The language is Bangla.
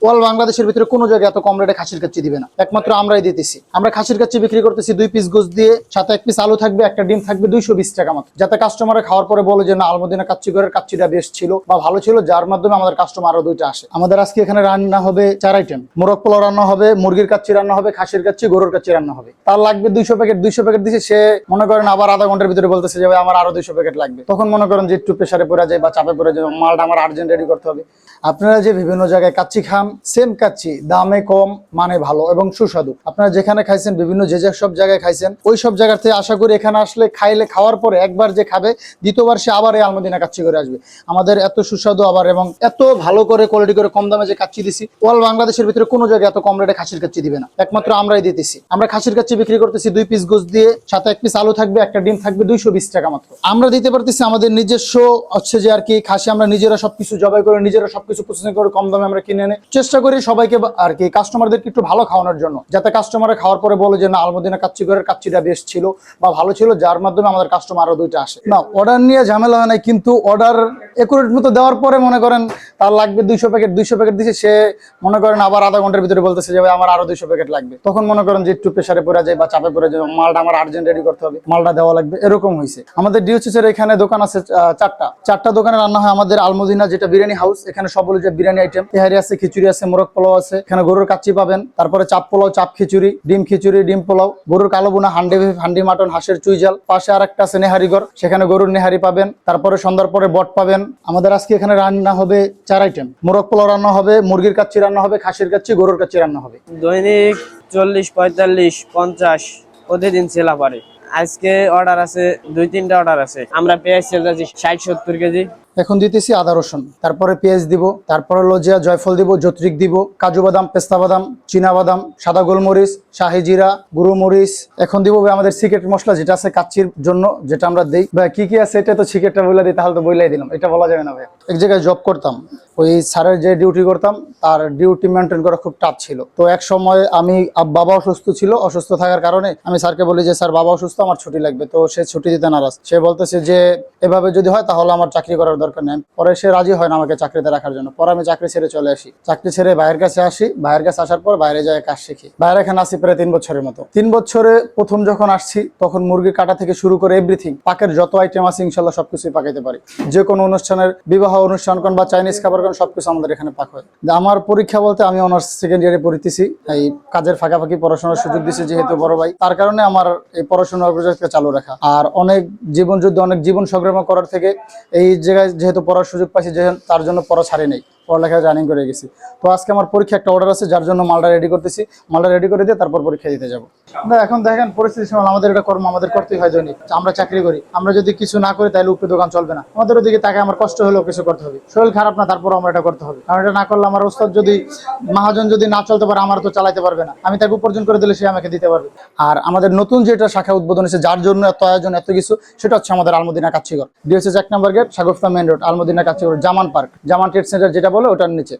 অল বাংলাদেশের ভিতরে কোনো জায়গায় এত কম রেটে খাসির কাচ্চি দিবে না, একমাত্র আমরাই দিতেছি। আমরা খাসির কাচ্চি বিক্রি করতেছি 2 পিস গোস দিয়ে, সাথে 1 পিস আলু থাকবে, একটা ডিম থাকবে, 220 টাকা মাত্র। যাতে কাস্টমার খাওয়ার পরে বলে যে না আলমদিনা কাচ্চি ঘরের কাচ্চিটা বেশ ছিল বা ভালো ছিল, যার মাধ্যমে আমাদের কাস্টমার আরো 2টা আসে। আমাদের আজকে এখানে রান্না হবে 4 আইটেম। মোরগ পোলাও রান্না হবে, মুরগির কাচ্চি রান্না হবে, খাসির কাচ্চি, গরুর কাচ্চি রান্না হবে। তার লাগবে 200 প্যাকেট। 200 প্যাকেট দিছে, সে মনে করেন আবার আধা ঘন্টার ভিতরে বলতেছে যে ভাই আমার আরো 200 প্যাকেট লাগবে। তখন মনে করেন যে একটু প্রেসারে পড়ে যায় বা চাপে পড়ে যায়, মালটা আমার আর্জেন্ট রেডি করতে হবে। আপনারা যে বিভিন্ন জায়গায় কাচ্চি খান, সেম কাচ্চি দামে কম, মানে ভালো এবং সুস্বাদু। আপনারা যেখানে খাইছেন, বিভিন্ন যে সব জায়গায় খাইছেন, ওই সব জায়গা থেকে আশা করি এখানে আসলে খাওয়ার পরে একবার যে খাবে, দ্বিতীয়বার সে আবার এই আলমদিনা কাচ্চি করে আসবে। আমাদের এত সুস্বাদু আবার এবং এত ভালো করে কোয়ালিটি করে কম দামে যে কাচ্চি দিছি, অল বাংলাদেশের ভিতরে কোনো জায়গায় এত কম রেটে খাসির কাচ্চি দিবে না, একমাত্র আমরাই দিতেছি। আমরা খাসির কাচ্চি বিক্রি করতেছি 2 পিস গোস দিয়ে, সাথে 1 পিস আলু থাকবে, একটা ডিম থাকবে, 220 টাকা মাত্র। আমরা দিতে পারতেছি আমাদের নিজস্ব হচ্ছে যে আর কি খাসি, আমরা নিজেরা সবকিছু জবাই করে, নিজেরা সবকিছু প্রসেসিং করে কম দামে আমরা কিনে এনে চেষ্টা করি সবাইকে আর কি কাস্টমারদেরকে একটু ভালো খাওয়ানোর জন্য, যাতে কাস্টমাররা খাওয়ার পরে বলে যে না আলমদিনা কাচ্চি ঘরের কাচ্চিটা বেশ ছিল বা ভালো ছিল, যার মাধ্যমে আমাদের কাস্টমার আরো 2টা আসে। না অর্ডার নিয়ে ঝামেলা হয় না, কিন্তু অর্ডার একুরেট মতো দেওয়ার পরে মনে করেন তার লাগবে 200 প্যাকেট। 200 প্যাকেট দিছে, সে মনে করেন আবার আধা ঘন্টার ভিতরে বলতেছে যে ভাই আমার আরো 200 প্যাকেট লাগবে। তখন মনে করেন যে একটু প্রেসারে পড়ে যায় বা চাপে পড়ে যায়, মালটা আমার আর্জেন্ট রেডি করতে হবে, মালটা দেওয়া লাগবে, এরকম হয়েছে। আমাদের ডিওসিসের এখানে দোকান আছে 4টা দোকানে রান্না হয় আমাদের আলমদিনা, যেটা বিরিয়ানি হাউস। এখানে সবগুলো যে বিরিয়ানি আইটেম, তেহারি আছে, খিচুড়ি আছে, মোরগ পোলাও আছে, এখানে গরুর কাচ্চি পাবেন, তারপরে চাপ পোলাও, চাপ খিচুড়ি, ডিম পোলাও, গরুর কালো বোনা, হান্ডি মাটন, হাঁসের চুইজাল। পাশে আর একটা আছে নেহারিঘর, সেখানে গরুর নেহারি পাবেন। তারপরে সন্ধ্যার পরে বট পাবেন। আমাদের আজকে এখানে রান্না হবে 4 আইটেম। মোরগ পোলাও রান্না হবে, মুরগির কাচ্চি রান্না হবে, খাসির কাচ্চি, গরুর কাচ্চি রান্না হবে। দৈনিক 40, 45, 50 প্রতিদিন সেলা পারে। আজকে অর্ডার আছে 2-3টা অর্ডার আছে। আমরা পেঁয়াজ সেল দিচ্ছি 60-70 কেজি। এখন দিতেছি আদা রসুন, তারপরে পেঁয়াজ দিব, তারপরে লজিয়া জয়ফল দিব, জত্রিক দিব, কাজু বাদাম, পেস্তা বাদাম, চীনা বাদাম, সাদা গোলমরিচ, শাহি জিরা, গুঁড়ো মরিচ। এখন দিব আমাদের সিক্রেট মশলা, যেটা আছে কাচ্চির জন্য, যেটা আমরা দেই। ভাই কি কি আছে এটা তো সিক্রেটটা বলে দিই, তাহলে তো বইলাই দিলাম, এটা বলা যাবে না ভাই। এক জায়গায় জব করতাম, ওই স্যারের যে ডিউটি করতাম, তার ডিউটি মেনটেন করা খুব টাফ ছিল। তো এক সময় আমি বাবা অসুস্থ ছিল, অসুস্থ থাকার কারণে আমি স্যারকে বলি যে স্যার বাবা অসুস্থ, আমার ছুটি লাগবে। তো সে ছুটি দিতে নারাজ। সে বলতেছে যে এভাবে যদি হয় তাহলে আমার চাকরি করার দরকার নেই। পরে সে রাজি হয় না আমাকে চাকরিতে রাখার জন্য। পরে আমি চাকরি ছেড়ে চলে আসি। চাকরি ছেড়ে ভাইয়ের কাছে আসি। ভাইয়ের কাছে আসার পর বাইরে যায় কাজ শিখি। বাইরে এখানে আসি প্রায় 3 বছরের মতো। 3 বছরে প্রথম যখন আসছি, তখন মুরগির কাটা থেকে শুরু করে এভরিথিং, পাকের যত আইটেম আছে ইনশাল্লাহ সবকিছুই পাকাইতে পারি। যে কোনো অনুষ্ঠানের, বিবাহ অনুষ্ঠান কোন বা চাইনিজ খাবার কোন, সবকিছু আমাদের এখানে পাক হয়। আমার পরীক্ষা বলতে আমি অনার্স 2nd ইয়ারে পড়তেছি। এই কাজের ফাঁকাফাঁকি পড়াশোনার সুযোগ দিচ্ছে যেহেতু বড় ভাই, তার কারণে আমার এই পড়াশোনার প্রজেক্টকে চালু রাখা। আর অনেক জীবন যুদ্ধ, অনেক জীবন সংগ্রাম করার থেকে এই জায়গায় যেহেতু পড়ার সুযোগ পাইছি, তার জন্য পড়া ছাড়ি নেই, পড়ালেখা রানিং করে গেছি। তো আজকে আমার পরীক্ষা একটা অর্ডার আছে, যার জন্য মালটা রেডি করতেছি। মালটা রেডি করে দিয়ে তারপর পরীক্ষা দিতে যাবো। এখন দেখেন পরিস্থিতি সময় আমাদের এটা কর্ম, আমাদের করতেই হয় দৈনিক। আমরা চাকরি করি, আমরা যদি কিছু না করি তাহলে উপরে দোকান চলবে না। আমাদের ওদিকে তাকে আমার কষ্ট হলেও কিছু করতে হবে। শরীর খারাপ না, তারপর আমরা এটা করতে হবে। কারণ এটা না করলে আমার ওস্তাদ যদি, মহাজন যদি না চলতে পারে, আমার তো চালাতে পারবে না। আমি তাকে উপার্জন করে দিলে সে আমাকে দিতে পারবে। আর আমাদের নতুন যেটা শাখা উদ্বোধন হয়েছে, যার জন্য এত আয়োজন, এত কিছু, সেটা হচ্ছে আমাদের Almadina Kacchighar. DOHS 1 number gate, Sagufta main road, Almadina Kacchighar, Zaman park, Zaman trade centre যেটা বলে ওটার নিচে।